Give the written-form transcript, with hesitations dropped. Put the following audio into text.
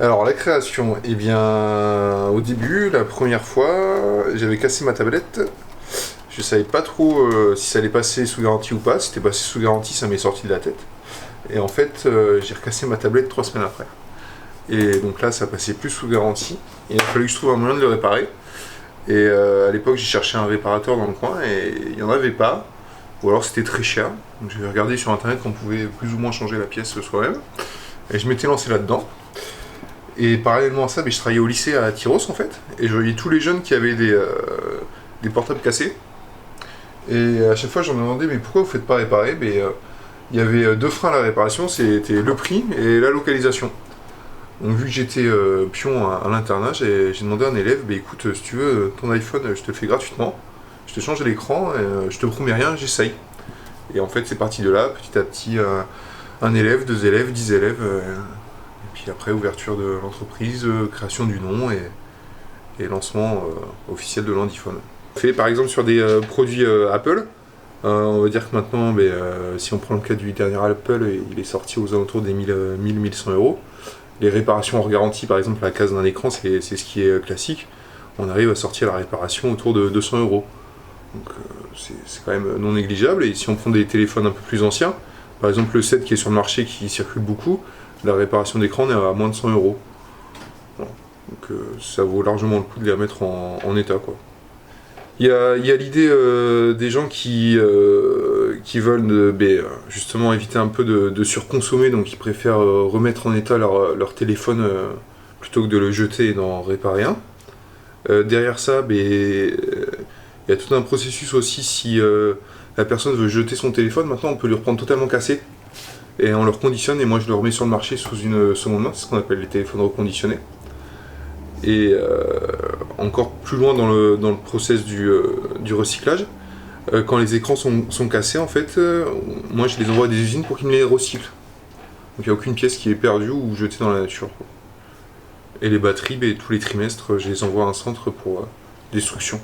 Alors la création, eh bien au début, la première fois, j'avais cassé ma tablette. Je savais pas trop si ça allait passer sous garantie ou pas. Si c'était passé sous garantie, ça m'est sorti de la tête. Et en fait, j'ai recassé ma tablette 3 semaines après. Et donc là, ça passait plus sous garantie. Il a fallu que je trouve un moyen de le réparer. Et à l'époque, j'ai cherché un réparateur dans le coin et il n'y en avait pas. Ou alors c'était très cher. Donc j'ai regardé sur internet qu'on pouvait plus ou moins changer la pièce soi-même. Et je m'étais lancé là-dedans. Et parallèlement à ça, je travaillais au lycée à Tyros en fait. Et je voyais tous les jeunes qui avaient des portables cassés. Et à chaque fois, j'en demandais, mais pourquoi vous ne faites pas réparer? Il y avait deux freins à la réparation, c'était le prix et la localisation. Donc vu que j'étais pion à l'internat, j'ai demandé à un élève, écoute, si tu veux ton iPhone, je te le fais gratuitement, je te change l'écran, je te promets rien, j'essaye. Et en fait c'est parti de là, petit à petit, un élève, 2 élèves, 10 élèves, et puis après ouverture de l'entreprise, création du nom et lancement officiel de l'Handiphone. Fait par exemple sur des produits Apple, on va dire que maintenant, si on prend le cas du dernier Apple, il est sorti aux alentours des 1000-1100 euros. Les réparations hors garantie, par exemple la casse d'un écran, c'est ce qui est classique. On arrive à sortir la réparation autour de 200 euros. Donc c'est quand même non négligeable. Et si on prend des téléphones un peu plus anciens, par exemple le 7 qui est sur le marché, qui circule beaucoup, la réparation d'écran est à moins de 100 euros. Voilà. Donc ça vaut largement le coup de les remettre en état, quoi. Il y a l'idée des gens qui veulent justement éviter un peu de surconsommer, donc ils préfèrent remettre en état leur téléphone plutôt que de le jeter et d'en réparer un. Derrière ça, il y a tout un processus aussi. Si la personne veut jeter son téléphone, maintenant on peut le reprendre totalement cassé et on le reconditionne, et moi je le remets sur le marché sous une seconde main, c'est ce qu'on appelle les téléphones reconditionnés. Et encore plus loin dans le process du recyclage, quand les écrans sont cassés, en fait, moi je les envoie à des usines pour qu'ils me les recyclent. Donc il n'y a aucune pièce qui est perdue ou jetée dans la nature, quoi. Et les batteries, tous les trimestres, je les envoie à un centre pour destruction.